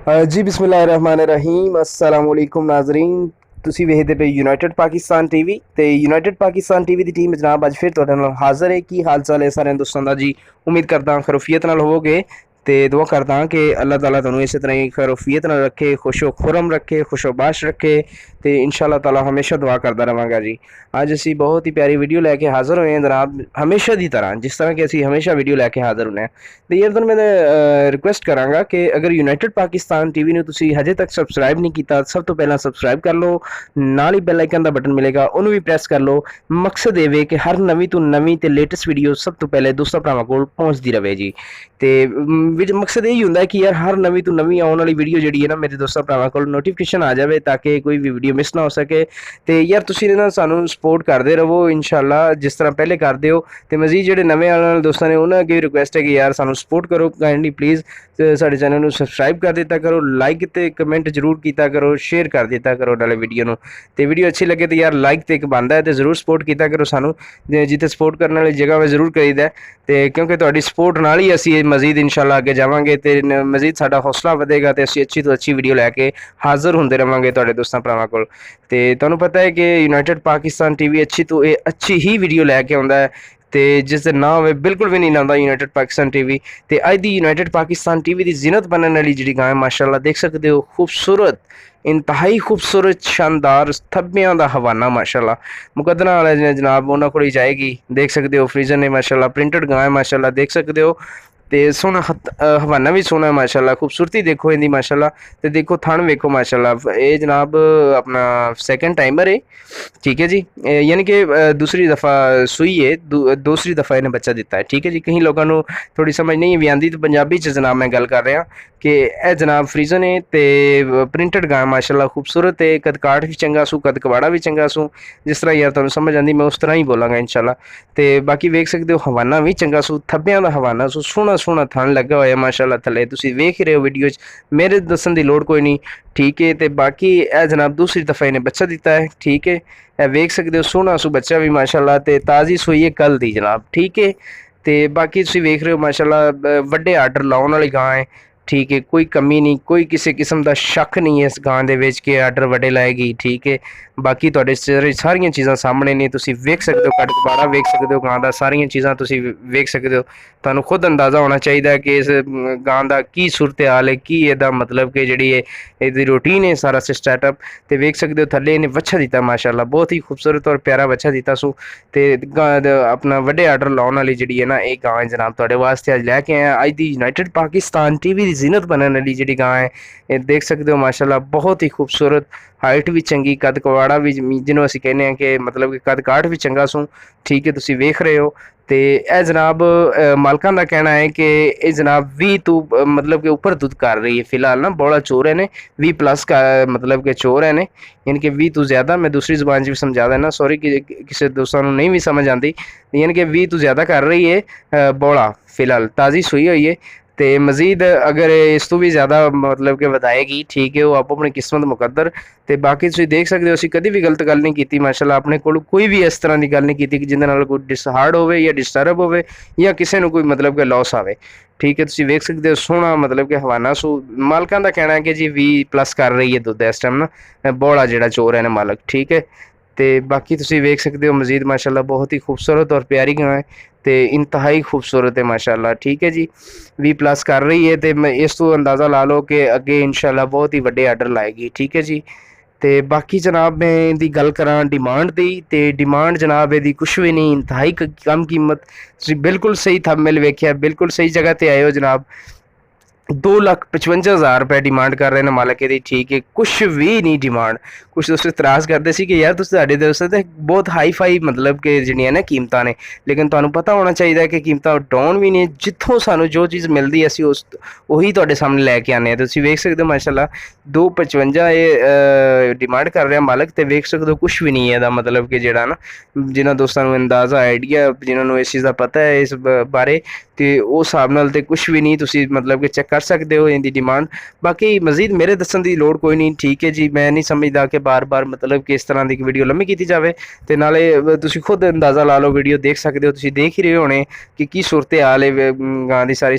जी बिस्मिल्लाहिर्रहमानिर्रहीम अस्सलाम वालेकुम नाज़रीन। ਤੁਸੀਂ ਵੇਖਦੇ ਪਏ ਯੂਨਾਈਟਿਡ ਪਾਕਿਸਤਾਨ ਟੀਵੀ ਤੇ ਯੂਨਾਈਟਿਡ ਪਾਕਿਸਤਾਨ ਟੀਵੀ ਦੀ ਟੀਮ ਜਨਾਬ ਅੱਜ ਫਿਰ ਤੁਹਾਡੇ ਨਾਲ ਹਾਜ਼ਰ ਹੈ। ਕੀ ਹਾਲ ਚਾਲ ਹੈ ਸਾਰਿਆਂ ਦੋਸਤਾਂ ਦਾ ਜੀ। ਉਮੀਦ ਕਰਦਾ ਹਾਂ ਖਰੋਫੀਅਤ ਨਾਲ ਹੋਵੋਗੇ ਤੇ ਦੁਆ ਕਰਦਾ ਹਾਂ ਕਿ ਅੱਲਾਹ ਤਾਲਾ ਤੁਹਾਨੂੰ ਇਸੇ ਤਰ੍ਹਾਂ ਹੀ ਖਰੋਫੀਅਤ ਨਾਲ ਰੱਖੇ, ਖੁਸ਼ੋ ਖੁਰਮ ਰੱਖੇ, ਖੁਸ਼ੋਬਾਸ਼ ਰੱਖੇ ਤੇ ਇਨਸ਼ਾਅੱਲਾਹ ਤਾਲਾ ਹਮੇਸ਼ਾ ਦੁਆ ਕਰਦਾ ਰਵਾਂਗਾ ਜੀ। ਅੱਜ ਅਸੀਂ ਬਹੁਤ ਹੀ ਪਿਆਰੀ ਵੀਡੀਓ ਲੈ ਕੇ ਹਾਜ਼ਰ ਹੋਏ ਹਾਂ ਜਨਾਬ, ਹਮੇਸ਼ਾ ਦੀ ਤਰ੍ਹਾਂ ਜਿਸ ਤਰ੍ਹਾਂ ਕਿ ਅਸੀਂ ਹਮੇਸ਼ਾ ਵੀਡੀਓ ਲੈ ਕੇ ਹਾਜ਼ਰ ਹੁੰਦੇ ਹਾਂ। ਤੇ ਯਾਰ ਤੁਹਾਨੂੰ ਮੈਂ ਰਿਕੁਐਸਟ ਕਰਾਂਗਾ ਕਿ ਅਗਰ ਯੂਨਾਈਟਿਡ ਪਾਕਿਸਤਾਨ ਟੀਵੀ ਨੂੰ ਤੁਸੀਂ ਹਜੇ ਤੱਕ ਸਬਸਕ੍ਰਾਈਬ ਨਹੀਂ ਕੀਤਾ, ਸਭ ਤੋਂ ਪਹਿਲਾਂ ਸਬਸਕ੍ਰਾਈਬ ਕਰ ਲਓ, ਨਾਲ ਹੀ ਬੈਲ ਆਈਕਨ ਦਾ ਬਟਨ ਮਿਲੇਗਾ ਉਹਨੂੰ ਵੀ ਪ੍ਰੈਸ ਕਰ ਲਓ। ਮਕਸਦ ਇਹ ਵੇ ਕਿ ਹਰ ਨਵੀਂ ਤੋਂ ਨਵੀਂ ਤੇ ਲੇਟੈਸਟ ਵੀਡੀਓ ਸਭ ਤੋਂ ਪਹਿਲੇ ਦੋਸਤਾਂ ਭਰਾਵਾਂ ਕੋਲ ਪਹੁੰਚਦੀ ਰਹੇ ਜੀ। ਤੇ ਮਕਸਦ ਇਹ ਹੀ ਹੁੰਦਾ ਕਿ ਯਾਰ ਹਰ ਨਵੀਂ ਤੋਂ ਨਵੀਂ ਆਉਣ ਵਾਲੀ ਵੀਡੀਓ ਜਿਹੜੀ ਹੈ ਨਾ ਮੇਰੇ ਦੋਸਤਾਂ ਭਰਾਵਾਂ ਕੋਲ ਨੋਟੀਫਿਕੇਸ਼ਨ ਆ ਜਾਵੇ ਤਾਂ ਕਿ ਕੋਈ ਵੀ ਵੀਡੀਓ ਮਿਸ ਨਾ ਹੋ ਸਕੇ। ਤੇ ਯਾਰ ਤੁਸੀਂ ਨਾ ਸਾਨੂੰ ਸਪੋਰਟ ਕਰਦੇ ਰਹੋ ਇਨਸ਼ਾਅੱਲਾ ਜਿਸ ਤਰ੍ਹਾਂ ਪਹਿਲੇ ਕਰਦੇ ਹੋ। ਤੇ ਮਜ਼ੀਦ ਜਿਹੜੇ ਨਵੇਂ ਆਉਣ ਵਾਲੇ ਦੋਸਤਾਂ ਨੇ ਉਹਨਾਂ ਅੱਗੇ ਵੀ ਰਿਕੁਐਸਟ ਹੈ ਕਿ ਯਾਰ ਸਾਨੂੰ ਸਪੋਰਟ ਕਰੋ ਕਾਈਂਡਲੀ ਪਲੀਜ਼। ਤੇ ਸਾਡੇ ਚੈਨਲ ਨੂੰ ਸਬਸਕ੍ਰਾਈਬ ਕਰ ਦਿੱਤਾ ਕਰੋ, ਲਾਈਕ ਤੇ ਕਮੈਂਟ ਜ਼ਰੂਰ ਕੀਤਾ ਕਰੋ, ਸ਼ੇਅਰ ਕਰ ਦਿੱਤਾ ਕਰੋ ਨਾਲੇ ਵੀਡੀਓ ਨੂੰ। ਤੇ ਵੀਡੀਓ ਅੱਛੀ ਲੱਗੇ ਤੇ ਯਾਰ ਲਾਈਕ ਤੇ ਇੱਕ ਬਣਦਾ ਹੈ ਤੇ ਜ਼ਰੂਰ ਸਪੋਰਟ ਕੀਤਾ ਕਰੋ ਸਾਨੂੰ, ਜਿੱਥੇ ਸਪੋਰਟ ਕਰਨ ਵਾਲੀ ਜਗ੍ਹਾ ਵਾ ਜ਼ਰੂਰ ਕਰੀਦਾ। ਤੇ ਕਿਉਂਕਿ ਤੁਹਾਡੀ ਸਪੋਰਟ ਨਾਲ ਹੀ ਅਸੀਂ ਮਜ਼ੀਦ ਇਨਸ਼ਾਅੱਲਾ ਅੱਗੇ ਜਾਵਾਂਗੇ ਤੇ ਮਜ਼ੀਦ ਸਾਡਾ ਹੌਸਲਾ ਵਧੇਗਾ ਤੇ ਅਸੀਂ ਅੱਛੀ ਤੋਂ ਅੱਛੀ ਵੀਡੀਓ ਲੈ ਕੇ ਹਾਜ਼ਰ ਹੁੰਦੇ ਰਵਾਂਗੇ ਤੁਹਾਡੇ ਦੋਸਤਾਂ ਭਰਾਵਾਂ ਕੋਲ। ਤੇ ਤੁਹਾਨੂੰ ਪਤਾ ਹੈ ਕਿ ਯੂਨਾਈਟਿਡ ਪਾਕਿਸਤਾਨ ਟੀਵੀ ਅੱਛੀ ਤੋਂ ਅੱਛੀ ਹੀ ਵੀਡੀਓ ਲੈ ਕੇ ਆਉਂਦਾ ਹੈ ਤੇ ਜਿਸ ਦਾ ਨਾਂ ਹੋਵੇ ਬਿਲਕੁਲ ਵੀ ਨਹੀਂ ਲਾਉਂਦਾ ਯੂਨਾਈਟਿਡ ਪਾਕਿਸਤਾਨ ਟੀਵੀ। ਤੇ ਅੱਜ ਦੀ ਯੂਨਾਈਟਿਡ ਪਾਕਿਸਤਾਨ ਟੀਵੀ ਦੀ ਜ਼ਿਨਤ ਬਣਨ ਵਾਲੀ ਜਿਹੜੀ ਗਾਂ ਹੈ ਮਾਸ਼ਾਅੱਲਾ ਦੇਖ ਸਕਦੇ ਹੋ, ਖੂਬਸੂਰਤ, ਇੰਤਹਾਈ ਖੂਬਸੂਰਤ, ਸ਼ਾਨਦਾਰ ਥੱਬਿਆਂ ਦਾ ਹਵਾਨਾ ਮਾਸ਼ਾਅੱਲਾ ਮੁਕੱਦਰਾਂ ਵਾਲੇ ਨੇ ਜਨਾਬ ਉਹਨਾਂ ਕੋਲ ਹੀ ਜਾਏਗੀ। ਦੇਖ ਸਕਦੇ ਹੋ ਫਰੀਜ਼ਰ ਨੇ ਮਾਸ਼ਾਅੱਲਾ, ਪ੍ਰਿੰਟਡ ਗਾਂ ਹੈ ਮਾਸ਼ਾਅੱਲਾ ਦੇਖ ਸਕਦੇ ਹੋ। ਤੇ ਸੋਹਣਾ ਹਵਾਨਾ ਵੀ ਸੋਹਣਾ ਮਾਸ਼ਾਅੱਲਾ, ਖੂਬਸੂਰਤੀ ਦੇਖੋ ਇਹਦੀ ਮਾਸ਼ਾਅੱਲਾ। ਤੇ ਦੇਖੋ ਥਣ ਵੇਖੋ ਮਾਸ਼ਾਅੱਲਾ, ਇਹ ਜਨਾਬ ਆਪਣਾ ਸੈਕਿੰਡ ਟਾइमर है, ठीक है जी। यानी कि दूसरी दफ़ा सूई है, दूसरी दफ़ा इन्हें बच्चा दिता है, ठीक है जी। कहीं लोगों को थोड़ी समझ नहीं भी आती तो पंजाबी च जनाब मैं गल कर रहा कि यह जनाब फ्रीजन है तो प्रिंटड गां माशाअल्लाह खूबसूरत है, कद काठ भी चंगा सू, कद कबाड़ा भी चंगा सू, जिस तरह यार तुहानूं समझ आती मैं उस तरह ही बोलांगा इंशाअल्लाह। तो बाकी वेख सकते हो हवाना भी चंगा सू, थब्बियां दा हवाना सू, सोहना सोहना थन लगा होया माशाअल्लाह थले तुसीं वेख ही रहे हो वीडियो च, मेरे दसन की लोड़ कोई नहीं, ठीक है। तो बाकी यह जनाब दूसरी दफ़ा इन्हें बच्चा दिता है, ठीक है। यह वेख सकते हो सोहना सू बच्चा भी माशाअल्लाह, ते ताज़ी सूई है कल दी जनाब, ठीक है। तो बाकी तुसीं वेख रहे हो माशाअल्लाह वड्डे आर्डर लाउण वाली गां है, ठीक है। कोई कमी नहीं, कोई किसी किस्म का शक नहीं है इस गां दे विच कि आर्डर वड्डे लाएगी, ठीक है। बाकी तुहाडे सारियां चीज़ां सामने ने, तुसीं वेख सकते हो, कट कबाड़ा वेख सकते हो गां दा, सारियां चीज़ां तुसीं वेख सकते हो। तुहानूं खुद अंदाज़ा होना चाहिए कि इस गां दा की सूरत हाल है, की इहदा मतलब कि जिहड़ी है इहदी रूटीन है सारा स्टार्टअप। तो वेख सकते हो थल्ले इन्हें बच्चा दिता माशाअल्लाह, बहुत ही खूबसूरत और प्यारा बच्चा दिता सू। ते अपना वड्डे आर्डर लाउण वाली जिहड़ी है ना ये गां है जनाब तुहाडे वास्ते अज लैके आए अज दी यूनाइटेड पाकिस्तान टीवी दी ज़ीनत बनने वाली जिहड़ी गां है ये देख सकते हो माशाअल्लाह, बहुत ही खूबसूरत, हाइट भी चंगी, कद कवाड़ा भी जिन्हों असीं कहने हैं कि मतलब कि कद काठ भी चंगा सू, ठीक है। तुसीं वेख रहे हो तो यह जनाब मालकां का कहना है कि ये जनाब 20 तो मतलब कि ऊपर दुध कर रही है फिलहाल ना, बड़ा चोर है ने 20+ का मतलब कि चोर है ने, यानी कि 20 तो ज़्यादा, मैं दूसरी ज़ुबान भी समझा देना सॉरी कि किसी दोस्तों को नहीं भी समझ आती, यानी कि 20 तो ज़्यादा कर रही है बौला फिलहाल ताज़ी सूई हुई है। तो मजीद अगर इस तो भी ज़्यादा मतलब कि बताएगी, ठीक है, वो आप अपनी किस्मत मुकद्दर। तो बाकी तुसीं देख सकते हो असीं कभी भी गलत गल नहीं की माशाअल्लाह, अपने कोल कोई भी इस तरह की गल नहीं की कि जिहदे नाल कोई डिसहार्ड होवे या डिस्टर्ब होवे या किसी को कोई मतलब कि लॉस आवे, ठीक है। तुसीं वेख सकते हो सोहना मतलब कि हवाना सू, मालकां दा कहना है कि जी 20+ कर रही है दुध इस टाइम ना, बौला जिहड़ा चोर है ना मालक, ठीक है। तो बाकी तुसीं वेख सकते हो मजीद माशाअल्लाह बहुत ही खूबसूरत और प्यारी गां है, तो इंतहाई खूबसूरत है माशाअल्लाह, ठीक है जी। 20+ कर रही है तो मैं इस तो अंदाज़ा ला लो कि अगे इंशाअल्लाह बहुत ही वड्डे आर्डर लाएगी, ठीक है जी। तो बाकी जनाब मैं इहदी गल करां डिमांड दी, तो डिमांड जनाब इहदी कुछ भी नहीं, इंतहाई कम कीमत, तुसीं बिल्कुल सही थंबनेल वेख्या, बिल्कुल सही जगह ते आए हो जनाब। 2,55,000 रुपये डिमांड कर रहे हैं मालक ये, ठीक है, कुछ भी नहीं डिमांड। कुछ दोस्त इतराज़ करते सी कि यार तुहाडे दोस्त ते बहुत हाई फाई मतलब कि जिहड़ियां ने कीमतां ने, लेकिन तुहानूं पता होना चाहिए कि कीमतां डाउन भी ने, जित्थों सानूं जो चीज़ मिलदी असीं उस उही तुहाडे सामने लैके आने। तुसीं वेख सकदे हो माशाअल्लाह 2,55 ये डिमांड कर रहा मालक, तो वेख सकते हो कुछ भी नहीं है इहदा मतलब कि जिहड़ा ना, जिन्हां दोस्तां नूं अंदाज़ा आइडिया जिन्हां नूं इस चीज़ दा पता है इस बारे, तो उस हिसाब नाल ते कुछ भी नहीं, तुसीं मतलब कि चक्का सकते हो इनकी डिमांड। बाकी मजीद मेरे दसन की लोड़ कोई नहीं, ठीक है जी। मैं नहीं समझदा कि बार बार मतलब कि इस तरह की वीडियो लंबी की जाए, तो नाले तुसीं खुद अंदाज़ा ला लो, वीडियो देख सकते हो, तुसीं देख ही रहे होने कि की सूरत हाल है गां की सारी,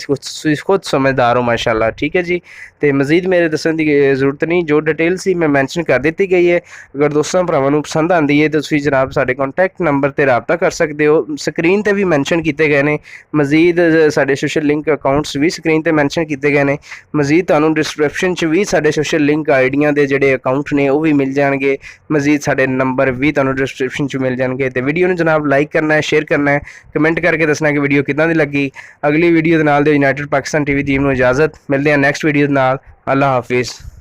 खुद समझदार हो माशाल्लाह, ठीक है जी। तो मजीद मेरे दसन की जरूरत नहीं, जो डिटेल सी मैं मैंशन कर दी गई है। अगर दोस्तों भरावां नूं पसंद आती है तो तुसीं जनाब साडे कॉन्टैक्ट नंबर पर रबता कर सकते हो, स्क्रीन पर भी मैंशन किए गए हैं। मजीद साडे सोशल लिंक अकाउंट्स भी स्क्रीन पर मैंशन किए गए हैं। मजीद तुहानूं डिस्क्रिप्शन च भी साडे सोशल लिंक आईडियां दे जिहड़े अकाउंट ने वो भी मिल जाएंगे। मजीद साडे नंबर भी तुहानूं डिस्क्रिप्शन च मिल जाएंगे। तो वीडियो नूं जनाब लाइक करना है, शेयर करना है, कमेंट करके दसना कि वीडियो किदां दी लगी। अगली वीडियो दे नाल यूनाइटेड पाकिस्तान टीवी टीम नूं इजाज़त, मिलदे हां नैक्सट वीडियो दे नाल। अल्लाह हाफिज़।